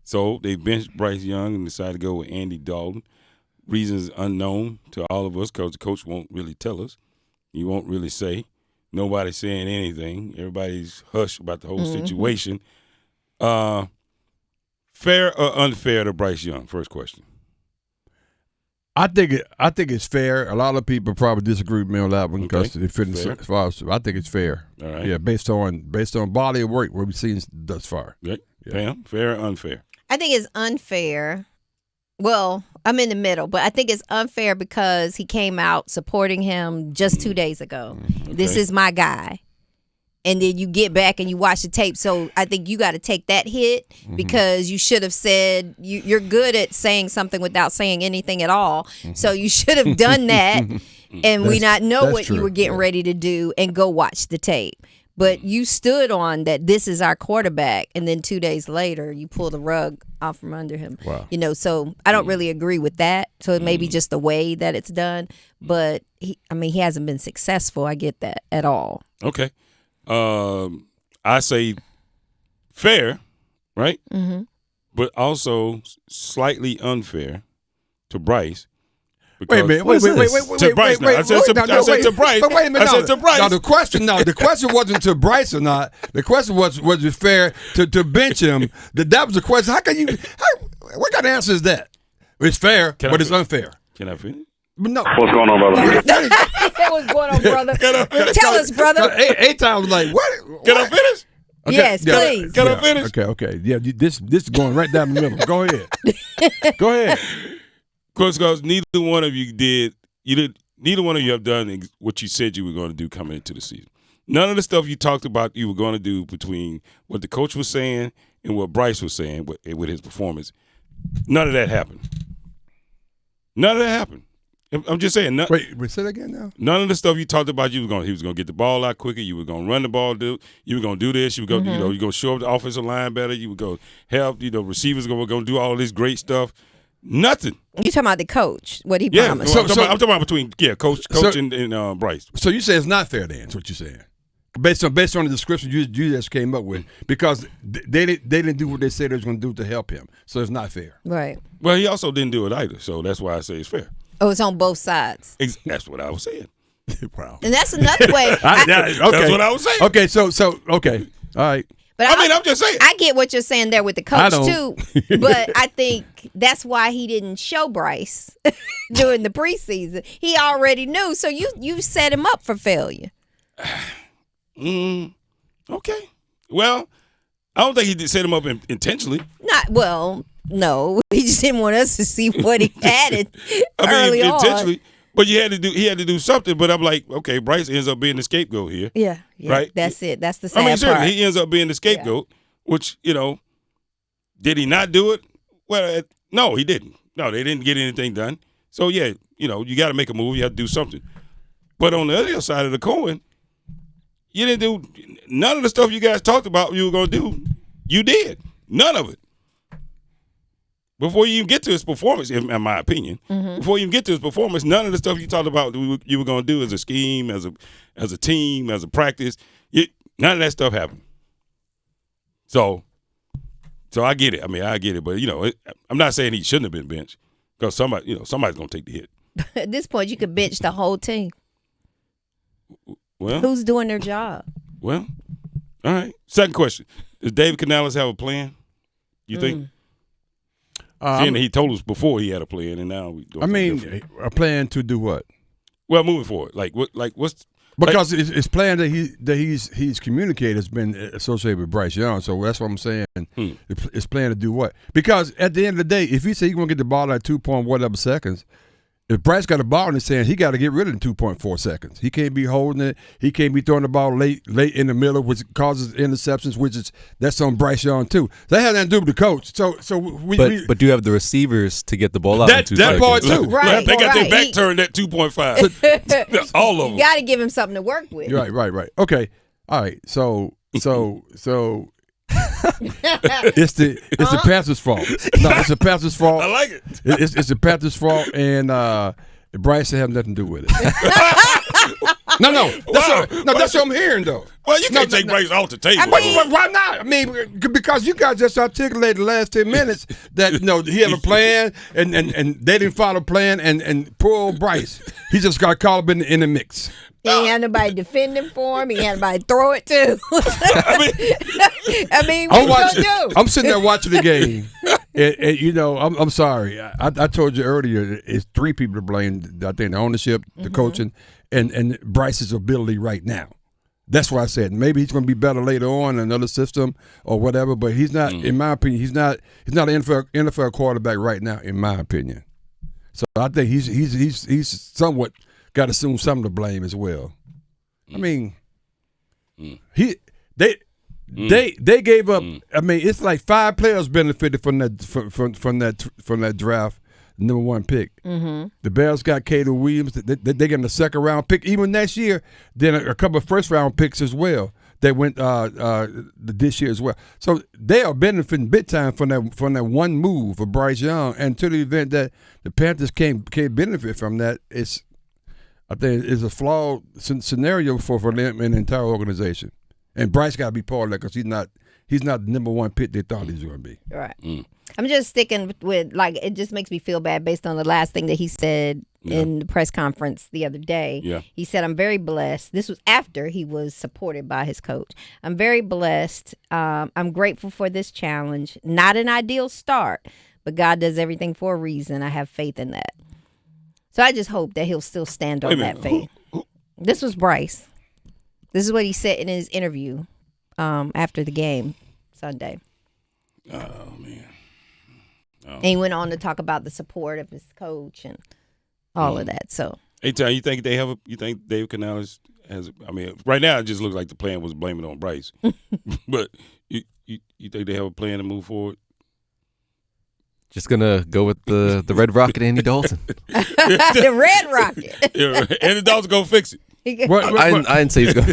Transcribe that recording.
So they benched Bryce Young and decided to go with Andy Dalton. Reasons unknown to all of us because the coach won't really tell us. He won't really say. Nobody's saying anything. Everybody's hushed about the whole situation. Fair or unfair to Bryce Young? First question. I think it's fair. A lot of people probably disagree with me on that one because it fits as far as I think it's fair. All right. Yeah, based on body of work what we've seen thus far. Right. Yeah. Pam, fair or unfair? I think it's unfair. Well, I'm in the middle, but I think it's unfair because he came out supporting him just 2 days ago. Okay. This is my guy. And then you get back and you watch the tape. So I think you got to take that hit because you should have said you're good at saying something without saying anything at all. So you should have done that and we not know what you were getting ready to do and go watch the tape. But you stood on that this is our quarterback, and then 2 days later you pull the rug off from under him. Wow. So I don't really agree with that. So it may be just the way that it's done. But he hasn't been successful. I get that at all. Okay. I say fair, right? Mm-hmm. But also slightly unfair to Bryce. Wait a minute. Wait. To Bryce. I said to Bryce. Wait a minute. I said to Bryce. Now the question wasn't to Bryce or not. The question was it fair to bench him? That was the question. What kind of answer is that? It's fair, but it's unfair. Can I finish? No. What's going on, brother? He said, what's going on, brother? Tell us, brother. A-Time was like, what? Can I finish? Okay, yes, please. Can I finish? Okay. Yeah, this is going right down the middle. Go ahead. Go ahead. Because neither one of you neither one of you have done what you said you were going to do coming into the season. None of the stuff you talked about you were going to do between what the coach was saying and what Bryce was saying with his performance. None of that happened. None of that happened. I'm just saying. Wait, say that again now? None of the stuff you talked about, he was going to get the ball out quicker. You were going to run the ball. You were going to do this. You were going, you're going to show up the offensive line better. You were going to help. Receivers going to do all this great stuff. Nothing. You talking about the coach? What he promised? I'm talking about between coach and Bryce. So you say it's not fair, then? That's what you're saying. Based on the description you just came up with, because they didn't do what they said they was going to do to help him. So it's not fair. Right. Well, he also didn't do it either. So that's why I say it's fair. Oh, it's on both sides. That's what I was saying. Wow. And that's another way. That's what I was saying. Okay, so okay, all right. But I'm just saying. I get what you're saying there with the coach too, but I think that's why he didn't show Bryce during the preseason. He already knew, so you set him up for failure. Okay. Well, I don't think he did set him up intentionally. No. He just didn't want us to see what he had early on. Intentionally. But he had to do something. But I'm like, okay, Bryce ends up being the scapegoat here. Yeah. Right? That's it. That's the sad part. He ends up being the scapegoat, which, did he not do it? Well, no, he didn't. No, they didn't get anything done. So, yeah, you got to make a move. You have to do something. But on the other side of the coin, you didn't do none of the stuff you guys talked about you were going to do. You did. None of it. Before you even get to his performance, in my opinion, before you even get to his performance, none of the stuff you talked about you were going to do as a scheme, as a team, as a practice, none of that stuff happened. So I get it. I get it. But, I'm not saying he shouldn't have been benched because somebody's going to take the hit. At this point, you could bench the whole team. Well, who's doing their job? Well, all right. Second question. Does Dave Canales have a plan, you think? Seeing that he told us before he had a plan, and now we doing a plan to do what? Well, moving forward, what's because it's plan that he's communicated has been associated with Bryce Young, so that's what I'm saying. It's plan to do what? Because at the end of the day, if you say you're gonna get the ball at 2.whatever seconds, if Bryce got a ball in his hand, he got to get rid of the 2.4 seconds. He can't be holding it. He can't be throwing the ball late in the middle, which causes interceptions, that's on Bryce Young too. That has nothing to do with the coach. But do you have the receivers to get the ball out in 2 seconds? That part too. Right. They got their back turned at 2.5. All of them. You got to give him something to work with. Right. Okay. All right. So it's the Panthers' fault. No, it's the Panthers' fault. I like it. It's the Panthers' fault, and Bryce have nothing to do with it. No. That's what I'm hearing though. Well, you can't take Bryce off the table. Why not? I mean, because you guys just articulated the last 10 minutes that he had a plan and they didn't follow plan and poor old Bryce, he just got caught up in the mix. He ain't had nobody defend him for him. He had nobody throw it to. I mean, what you gonna do? I'm sitting there watching the game, and I'm sorry. I told you earlier, it's 3 people to blame. I think the ownership, the coaching, and Bryce's ability right now. That's why I said maybe he's going to be better later on in another system or whatever. But he's not, in my opinion, he's not an NFL quarterback right now, in my opinion. So I think he's somewhat got to assume some of the blame as well. I mean, they gave up. I mean, it's like 5 players benefited from that draft. Number 1 pick. Mm-hmm. The Bears got Caleb Williams. They getting a 2nd round pick. Even next year, then a couple of 1st round picks as well. They went this year as well. So they are benefiting big time from that one move of Bryce Young. And to the event that the Panthers can't benefit from that, I think it's a flawed scenario for them and the entire organization. And Bryce got to be part of that because he's not the number 1 pick they thought he was going to be. Right. I'm just sticking with, like, it just makes me feel bad based on the last thing that he said in the press conference the other day. Yeah. He said, I'm very blessed. This was after he was supported by his coach. I'm very blessed. I'm grateful for this challenge. Not an ideal start, but God does everything for a reason. I have faith in that. So I just hope that he'll still stand on that faith. This was Bryce. This is what he said in his interview after the game Sunday. Oh, man. And he went on to talk about the support of his coach and all of that. So, hey, Ty, you think Dave Canales has? I mean, right now it just looks like the plan was blaming on Bryce, but you think they have a plan to move forward? Just gonna go with the Red Rocket, Andy Dalton. The Red Rocket. Yeah, Andy Dalton gonna fix it. I didn't say he's gonna.